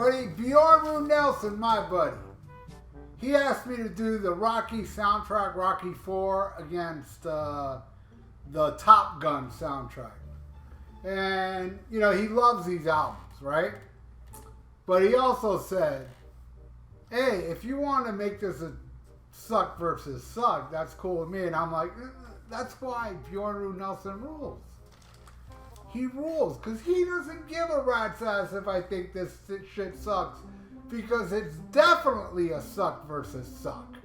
buddy, Bjørn-Rune Nilsen, my buddy. He asked me to do the Rocky soundtrack, Rocky 4, against the Top Gun soundtrack. And, you know, he loves these albums, right? But he also said, hey, if you want to make this a suck versus suck, that's cool with me. And I'm like, that's why Bjørn-Rune Nilsen rules. He rules, because he doesn't give a rat's ass if I think this shit sucks. Because it's definitely a suck versus suck.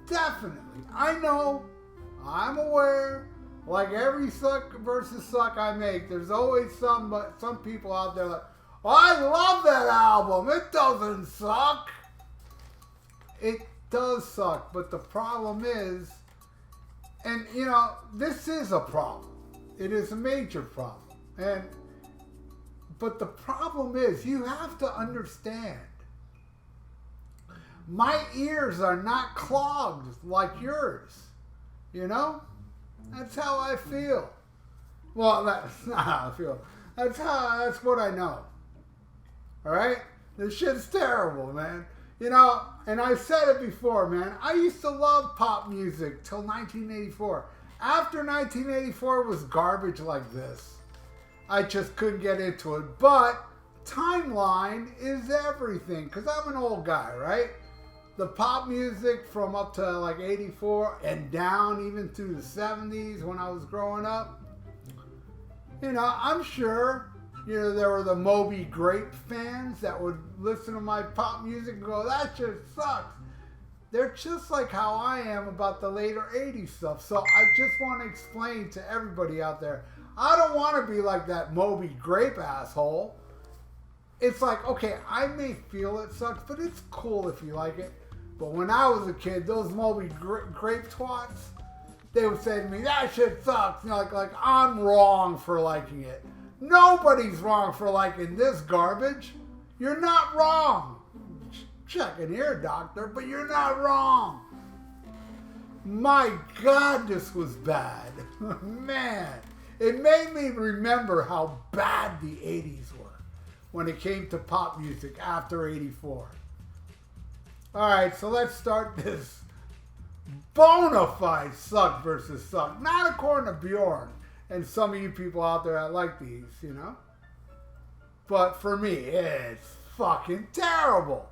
Definitely. I know. I'm aware. Like every suck versus suck I make, there's always some people out there like, oh, I love that album. It doesn't suck. It does suck, but the problem is, and you know, this is a problem. It is a major problem. But the problem is, you have to understand, my ears are not clogged like yours. You know? That's how I feel. Well, that's not how I feel. That's what I know. Alright? This shit's terrible, man. You know, and I said it before, man. I used to love pop music till 1984. After 1984 was garbage like this. I just couldn't get into it. But timeline is everything. Because I'm an old guy, right? The pop music from up to like 84 and down even through the 70s when I was growing up. You know, I'm sure, you know, there were the Moby Grape fans that would listen to my pop music and go, that shit sucks. They're just like how I am about the later 80s stuff. So I just want to explain to everybody out there, I don't want to be like that Moby Grape asshole. It's like, okay, I may feel it sucks, but it's cool if you like it. But when I was a kid, those Moby Grape twats, they would say to me, that shit sucks. You know, like I'm wrong for liking it. Nobody's wrong for liking this garbage. You're not wrong. Check in here, doctor, but you're not wrong. My God, this was bad. Man, it made me remember how bad the 80s were when it came to pop music after 84. All right, so let's start this bona fide suck versus suck. Not according to Bjorn and some of you people out there that like these, you know. But for me, it's fucking terrible.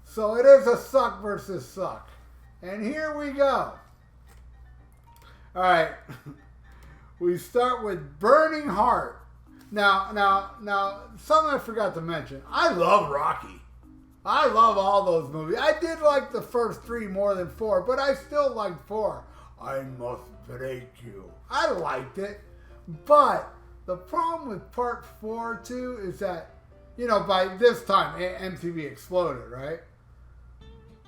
So it is a suck versus suck. And here we go. All right. We start with Burning Heart. Now, something I forgot to mention. I love Rocky. I love all those movies. I did like the first 3 more than 4, but I still liked 4. I must break you. I liked it. But the problem with part 4 too is that, you know, by this time MTV exploded, right?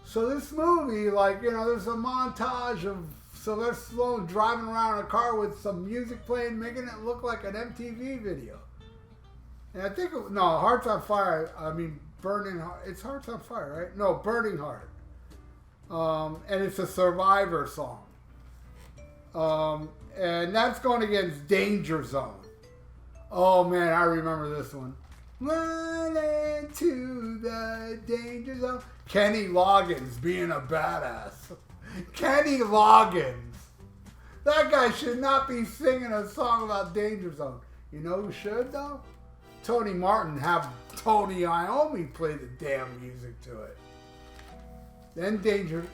So this movie, like, you know, there's a montage of Sylvester Stallone driving around in a car with some music playing, making it look like an MTV video. And I think, Hearts on Fire, I mean, Burning Heart. It's Hearts on Fire, right? No, Burning Heart. And it's a Survivor song. And that's going against Danger Zone. Oh, man, I remember this one. Run into the danger zone. Kenny Loggins being a badass. Kenny Loggins. That guy should not be singing a song about Danger Zone. You know who should, though? Tony Martin. Have Tony Iommi play the damn music to it. Then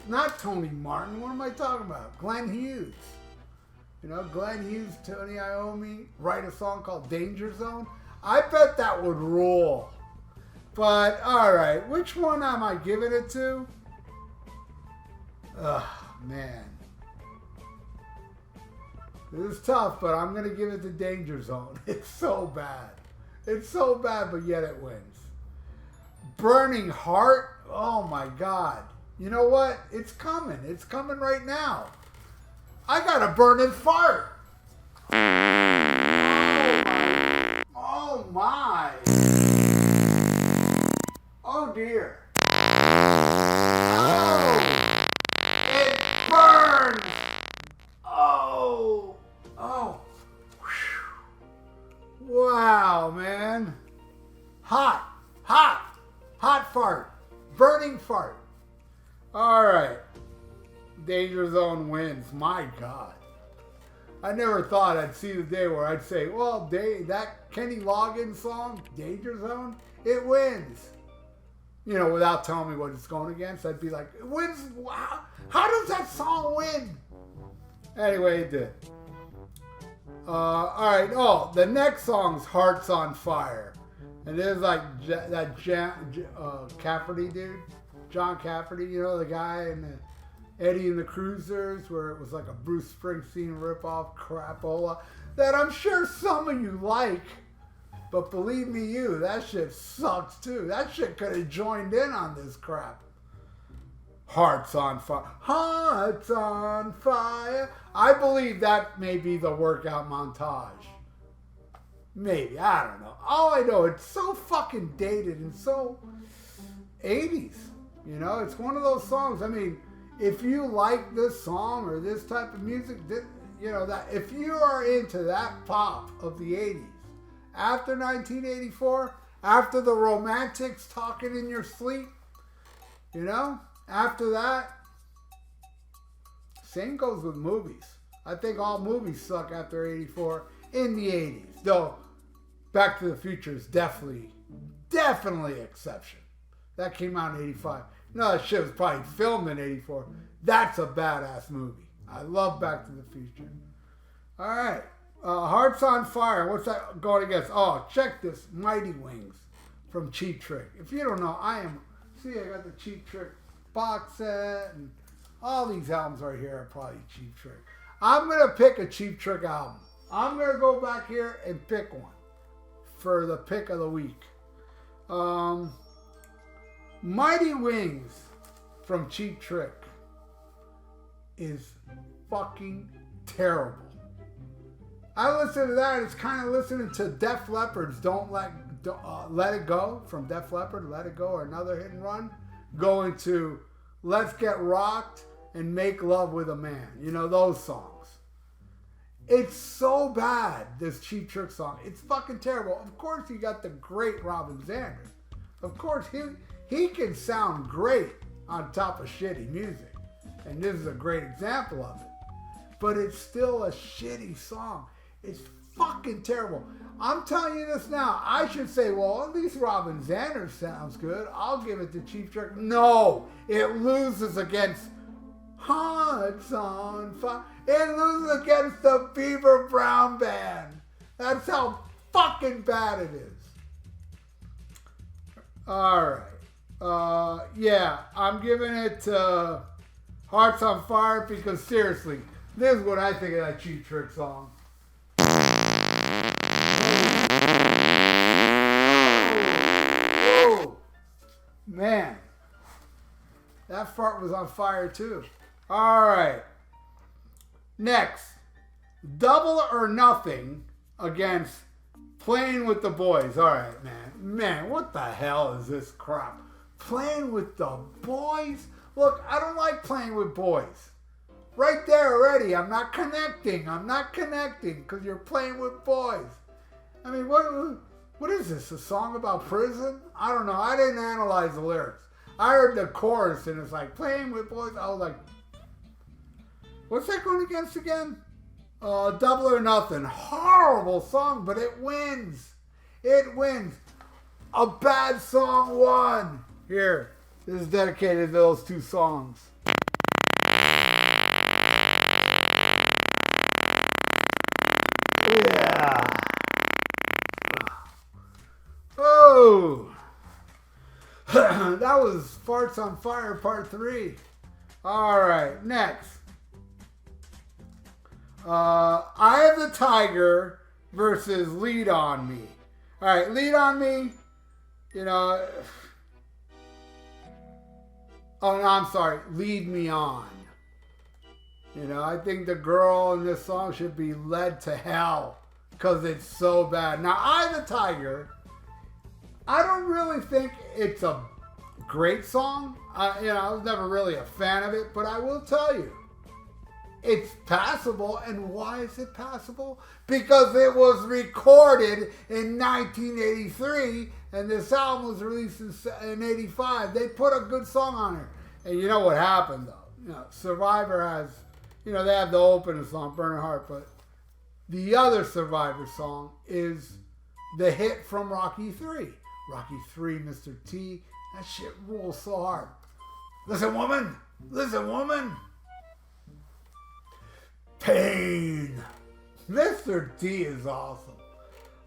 not Tony Martin. What am I talking about? Glenn Hughes. You know, Glenn Hughes, Tony Iommi write a song called Danger Zone. I bet that would rule. But, alright, which one am I giving it to? Ugh, man. This is tough, but I'm going to give it to Danger Zone. It's so bad. It's so bad, but yet it wins. Burning Heart? Oh my God. You know what? It's coming. It's coming right now. I got a burning fart. Oh my. Oh dear. Oh. It burns. Oh. Oh. Whew. Wow, man. Hot. Hot. Danger Zone wins. My God. I never thought I'd see the day where I'd say, well, that Kenny Loggins song, Danger Zone, it wins. You know, without telling me what it's going against, I'd be like, it wins? Wow. How does that song win? Anyway, it did. All right. Oh, the next song's Hearts on Fire. And there's like that Cafferty dude, John Cafferty, you know, the guy in the Eddie and the Cruisers, where it was like a Bruce Springsteen ripoff crapola that I'm sure some of you like. But believe me, that shit sucks too. That shit could have joined in on this crap. Hearts on Fire. Hearts on Fire. I believe that may be the workout montage. Maybe. I don't know. All I know, it's so fucking dated and so 80s. You know, it's one of those songs. I mean, if you like this song or this type of music, you know, that if you are into that pop of the 80s, after 1984, after the Romantics talking in your sleep, you know, after that, same goes with movies. I think all movies suck after 84 in the 80s. Though, Back to the Future is definitely an exception. That came out in 85. No, that shit was probably filmed in 84. That's a badass movie. I love Back to the Future. All right. Hearts on Fire. What's that going against? Oh, check this. Mighty Wings from Cheap Trick. If you don't know, I got the Cheap Trick box set and all these albums right here are probably Cheap Trick. I'm going to pick a Cheap Trick album. I'm going to go back here and pick one for the pick of the week. Mighty Wings from Cheap Trick is fucking terrible. I listen to that. It's kind of listening to Def Leppard's Don't Let It Go from Def Leppard, Let It Go, or Another Hit and Run, going to Let's Get Rocked and Make Love with a Man. You know, those songs. It's so bad, this Cheap Trick song. It's fucking terrible. Of course, you got the great Robin Zander. Of course, he can sound great on top of shitty music. And this is a great example of it. But it's still a shitty song. It's fucking terrible. I'm telling you this now. I should say, well, at least Robin Zander sounds good. I'll give it to Cheap Trick. No, it loses against Hearts on Fire. It loses against the Beaver Brown Band. That's how fucking bad it is. All right. Yeah, I'm giving it to Hearts on Fire because seriously, this is what I think of that Cheap Trick song. Whoa. Man, that fart was on fire too. All right. Next, Double or Nothing against Playing with the Boys. All right, man. Man, what the hell is this crap? Playing with the Boys? Look, I don't like playing with boys. Right there already, I'm not connecting because you're playing with boys. I mean, what is this, a song about prison? I don't know. I didn't analyze the lyrics. I heard the chorus and it's like, playing with boys. I was like, what's that going against again? Double or Nothing. Horrible song, but it wins. It wins. A bad song won. Here, this is dedicated to those two songs. Yeah. Oh. That was Farts on Fire Part 3. All right, next. Eye of the Tiger versus Lead on Me. All right, Lead on Me, you know. Oh, no, I'm sorry. Lead Me On. You know, I think the girl in this song should be led to hell because it's so bad. Now, Eye of the Tiger, I don't really think it's a great song. I was never really a fan of it, but I will tell you, it's passable. And why is it passable? Because it was recorded in 1983 and this album was released in 85. They put a good song on it. And you know what happened though? Survivor has, they have the opening song, Burning Heart, but the other Survivor song is the hit from Rocky 3. Rocky 3, Mr. T. That shit rules so hard. Listen, woman. Listen, woman. Pain. Mr. T is awesome.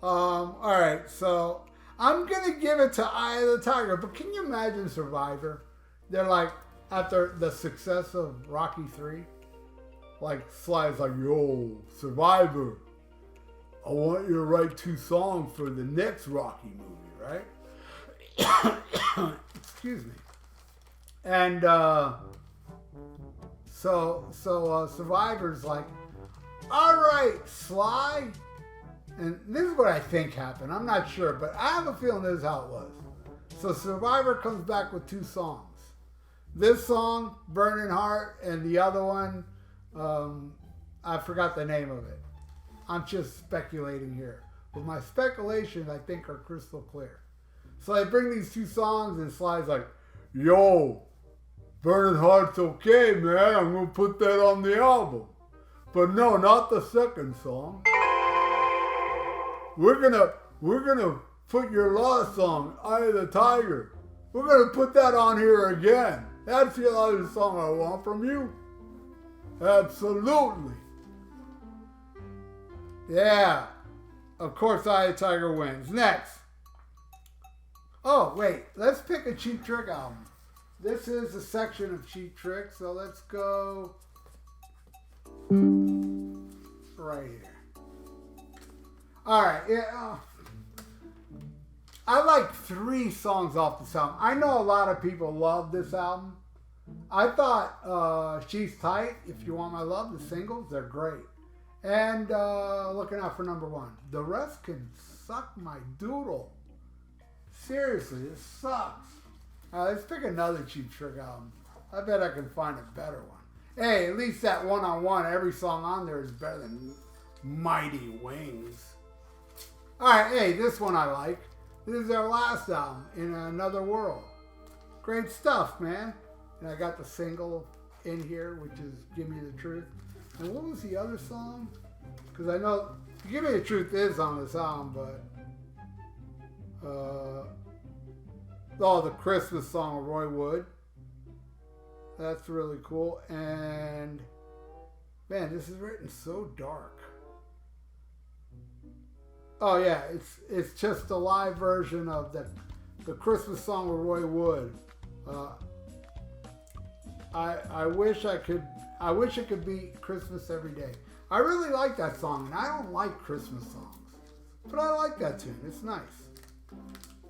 All right, so I'm going to give it to Eye of the Tiger, but can you imagine Survivor? They're like, after the success of Rocky 3, like Sly's like, yo, Survivor, I want you to write 2 songs for the next Rocky movie, right? Excuse me. And so Survivor's like, all right, Sly. And this is what I think happened. I'm not sure, but I have a feeling this is how it was. So Survivor comes back with 2 songs. This song, Burning Heart, and the other one, I forgot the name of it. I'm just speculating here. But my speculations, I think, are crystal clear. So I bring these 2 songs, and Sly's like, yo, Burning Heart's okay, man. I'm going to put that on the album. But no, not the second song. We're gonna put your last song, Eye of the Tiger. We're gonna put that on here again. That's the other song I want from you. Absolutely. Yeah. Of course, Eye of the Tiger wins. Next. Oh, wait. Let's pick a Cheap Trick album. This is a section of Cheap Trick, so let's go right here. All right, yeah. I like 3 songs off this album. I know a lot of people love this album. I thought She's Tight, If You Want My Love, the singles, they're great. And Looking Out for Number 1. The rest can suck my doodle. Seriously, it sucks. Let's pick another Cheap Trick album. I bet I can find a better one. Hey, at least that one-on-one, every song on there is better than Mighty Wings. Alright, hey, this one I like. This is their last album, In Another World. Great stuff, man. And I got the single in here, which is Give Me the Truth. And what was the other song? Because I know Give Me the Truth is on this album, but the Christmas song of Roy Wood. That's really cool. And man, this is written so dark. Oh yeah, it's just a live version of the Christmas song with Roy Wood. I wish it could be Christmas Every Day. I really like that song, and I don't like Christmas songs, but I like that tune. It's nice.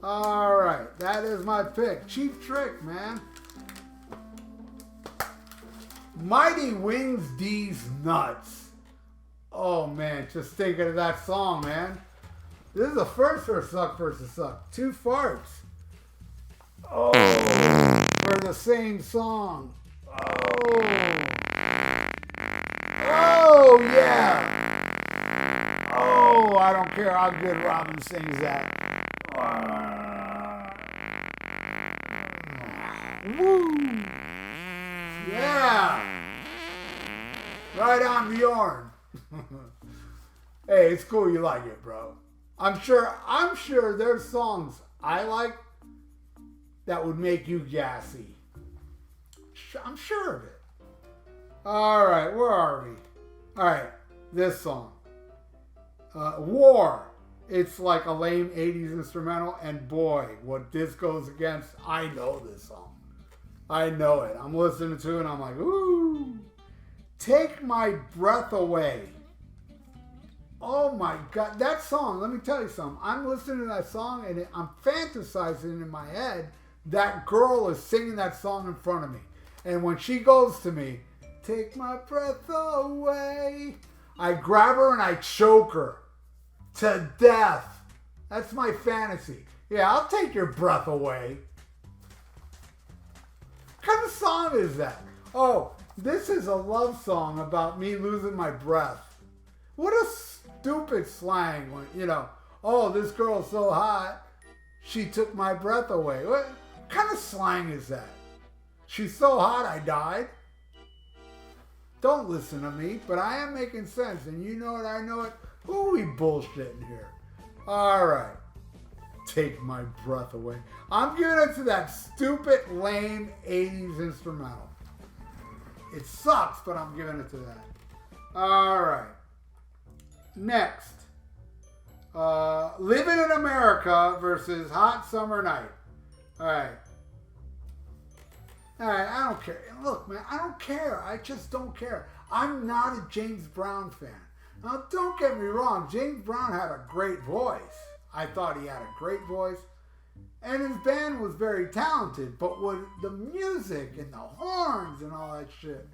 All right, that is my pick. Cheap Trick, man. Mighty Wings D's Nuts. Oh man, just thinking of that song, man. This is the first for Suck vs. Suck. 2 farts. Oh, for the same song. Oh, yeah. Oh, I don't care how good Robin sings that. Woo. Yeah. Right on, Bjorn. Hey, it's cool you like it, bro. I'm sure there's songs I like that would make you gassy. I'm sure of it. All right, where are we? All right, this song. War. It's like a lame 80s instrumental, and boy, what this goes against, I know this song. I know it. I'm listening to it, and I'm like, ooh. Take My Breath Away. Oh my God, that song, let me tell you something. I'm listening to that song and I'm fantasizing in my head that girl is singing that song in front of me. And when she goes to me, take my breath away, I grab her and I choke her to death. That's my fantasy. Yeah, I'll take your breath away. What kind of song is that? Oh, this is a love song about me losing my breath. What a stupid slang when, oh, this girl's so hot, she took my breath away. What kind of slang is that? She's so hot, I died. Don't listen to me, but I am making sense, and you know it, I know it. Who are we bullshitting here? All right. Take my breath away. I'm giving it to that stupid, lame 80s instrumental. It sucks, but I'm giving it to that. All right. Next. Living in America versus Hot Summer Night. All right. All right, I don't care. Look, man, I don't care. I just don't care. I'm not a James Brown fan. Now, don't get me wrong. James Brown had a great voice. I thought he had a great voice. And his band was very talented. But with the music and the horns and all that shit,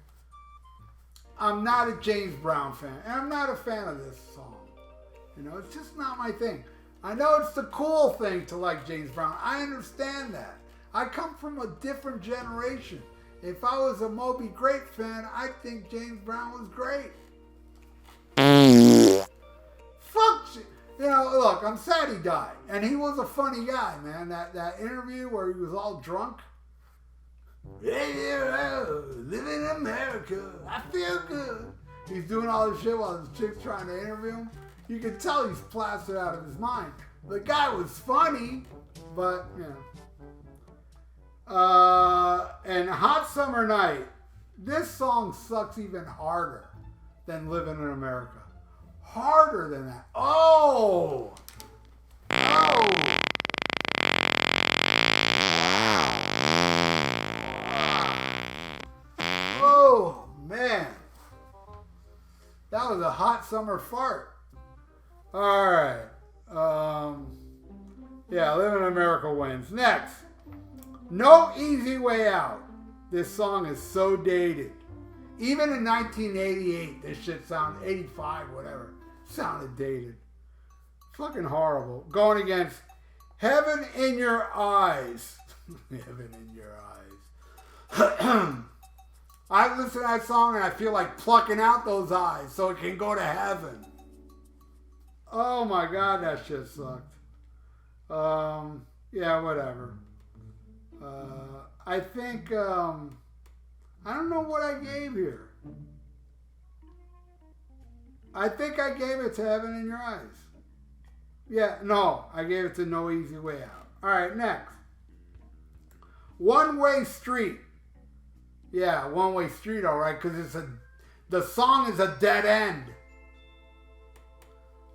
I'm not a James Brown fan. And I'm not a fan of this song. You know, it's just not my thing. I know it's the cool thing to like James Brown. I understand that. I come from a different generation. If I was a Moby Grape fan, I'd think James Brown was great. Fuck you. You know, look, I'm sad he died. And he was a funny guy, man. That interview where he was all drunk. Hey, living in America, I feel good. He's doing all this shit while his chick's trying to interview him. You can tell he's plastered out of his mind. The guy was funny, but, you know. And Hot Summer Night, this song sucks even harder than Living in America. Harder than that. Oh! Oh! Oh, man. That was a hot summer fart. All right. Yeah, Living in America wins. Next. No Easy Way Out. This song is so dated. Even in 1988, this shit sounded, 85, whatever, sounded dated. Fucking horrible. Going against Heaven in Your Eyes. Heaven in Your Eyes. I listen to that song and I feel like plucking out those eyes so it can go to heaven. Oh my God, that shit sucked. Yeah, whatever. I think, I don't know what I gave here. I think I gave it to Heaven in Your Eyes. Yeah, no, I gave it to No Easy Way Out. All right, next. One Way Street. Yeah, One Way Street, all right, because the song is a dead end.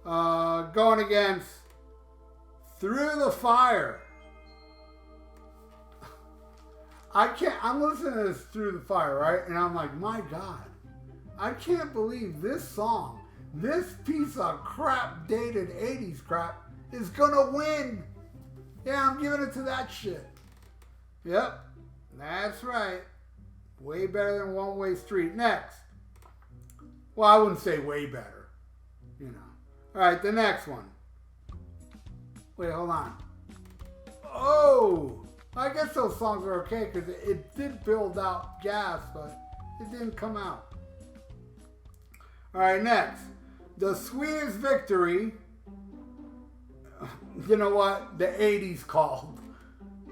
Going against Through the Fire. I'm listening to this Through the Fire, right? And I'm like, my God, I can't believe this song, this piece of crap, dated 80s crap, is gonna win. Yeah, I'm giving it to that shit. Yep, that's right. Way better than One Way Street. Next. Well, I wouldn't say way better, you know. All right, the next one. Wait, hold on. Oh! I guess those songs are okay because it did build out gas, but it didn't come out. All right, next. The Sweetest Victory. You know what? The 80s called.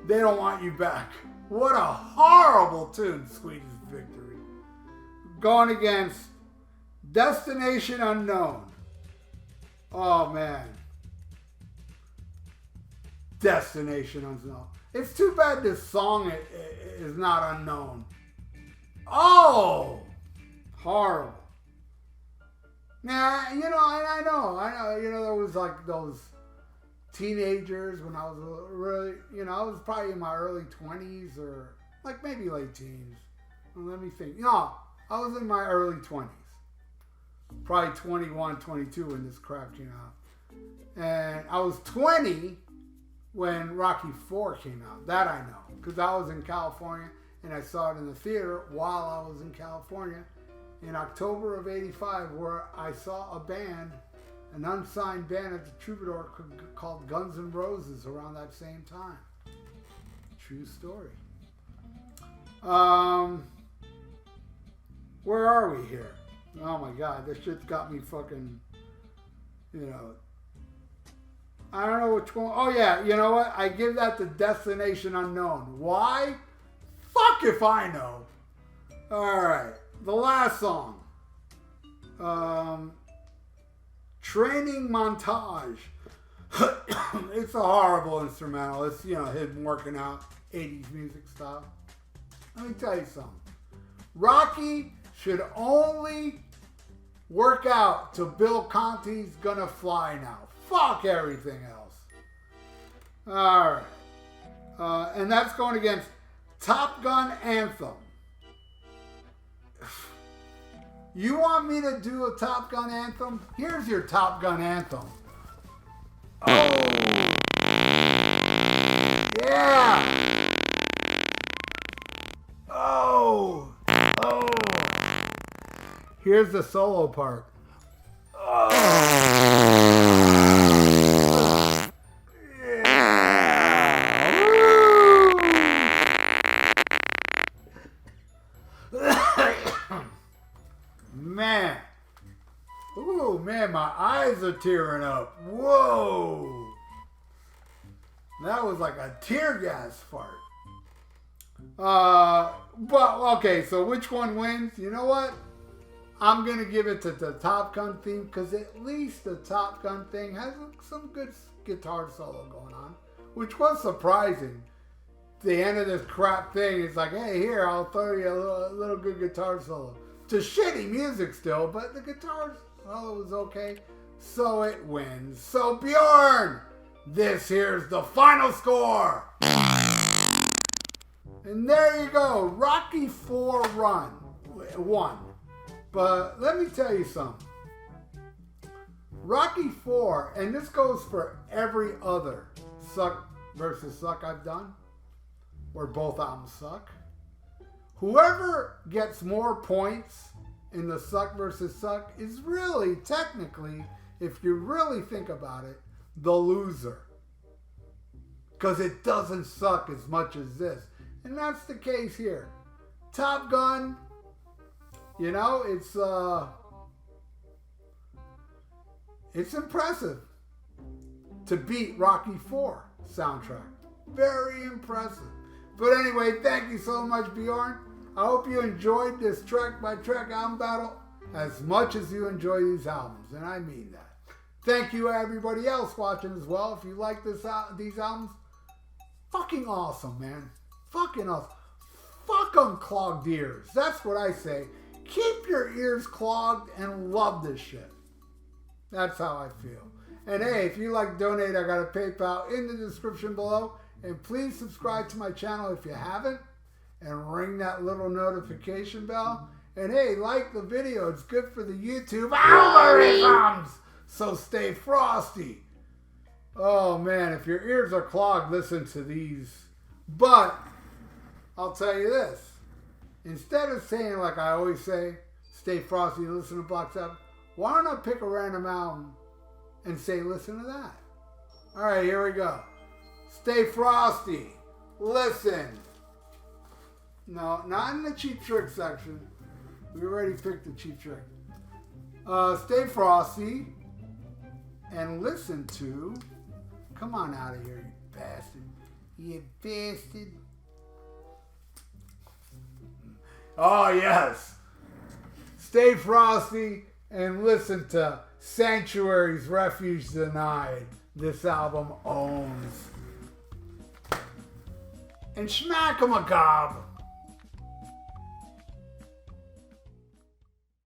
They Don't Want You Back. What a horrible tune, Sweetest Victory. Going against Destination Unknown. Oh, man. Destination Unknown. It's too bad this song is not unknown. Oh! Horrible. Nah, you know, I know. You know, there was like those teenagers when I was really, you know, I was probably in my early 20s or like maybe late teens. Well, let me think. No, I was in my early 20s. Probably 21, 22 when this crap came out. And I was 20 when Rocky IV came out. That I know. Because I was in California and I saw it in the theater while I was in California in October of 85, where I saw a band, an unsigned band at the Troubadour called Guns N' Roses around that same time. True story. Where are we here? Oh my God, this shit's got me fucking, you know, I don't know which one. Oh yeah, you know what? I give that to Destination Unknown. Why? Fuck if I know. All right. the last song. Training Montage. It's a horrible instrumental. It's, you know, him working out 80s music style. Let me tell you something. Rocky should only work out to Bill Conti's Gonna Fly Now. Fuck everything else. Alright. And that's going against Top Gun Anthem. You want me to do a Top Gun anthem? Here's your Top Gun anthem. Oh! Yeah! Oh! Oh! Here's the solo part. Oh! Man. Ooh, man, my eyes are tearing up. Whoa. That was like a tear gas fart. But, okay, so which one wins? You know what? I'm going to give it to the Top Gun theme because at least the Top Gun thing has some good guitar solo going on, which was surprising. The end of this crap thing is like, hey, here, I'll throw you a little good guitar solo. To shitty music still, but the guitar solo was okay, so it wins. So Bjorn, this here's the final score. And there you go, Rocky IV won. But let me tell you something. Rocky IV, and this goes for every other suck versus suck I've done, where both albums suck. Whoever gets more points in the suck versus suck is really, technically, if you really think about it, the loser. Because it doesn't suck as much as this. And that's the case here. Top Gun, you know, it's impressive to beat Rocky IV soundtrack. Very impressive. But anyway, thank you so much, Bjorn. I hope you enjoyed this track-by-track album battle as much as you enjoy these albums, and I mean that. Thank you, everybody else watching as well. If you like these albums, fucking awesome, man. Fucking awesome. Fuck unclogged ears. That's what I say. Keep your ears clogged and love this shit. That's how I feel. And hey, if you like to donate, I got a PayPal in the description below. And please subscribe to my channel if you haven't. And ring that little notification bell. And hey, like the video. It's good for the YouTube algorithms. So stay frosty. Oh man, if your ears are clogged, listen to these. But I'll tell you this. Instead of saying like I always say, stay frosty, listen to Black Sabbath, why don't I pick a random album and say listen to that? Alright, here we go. Stay frosty. Listen. No, not in the Cheap Trick section. We already picked the Cheap Trick. Stay frosty and listen to... Come on out of here, you bastard. You bastard. Oh, yes. Stay frosty and listen to Sanctuary's Refuge Denied. This album owns. And schmack 'em a gob.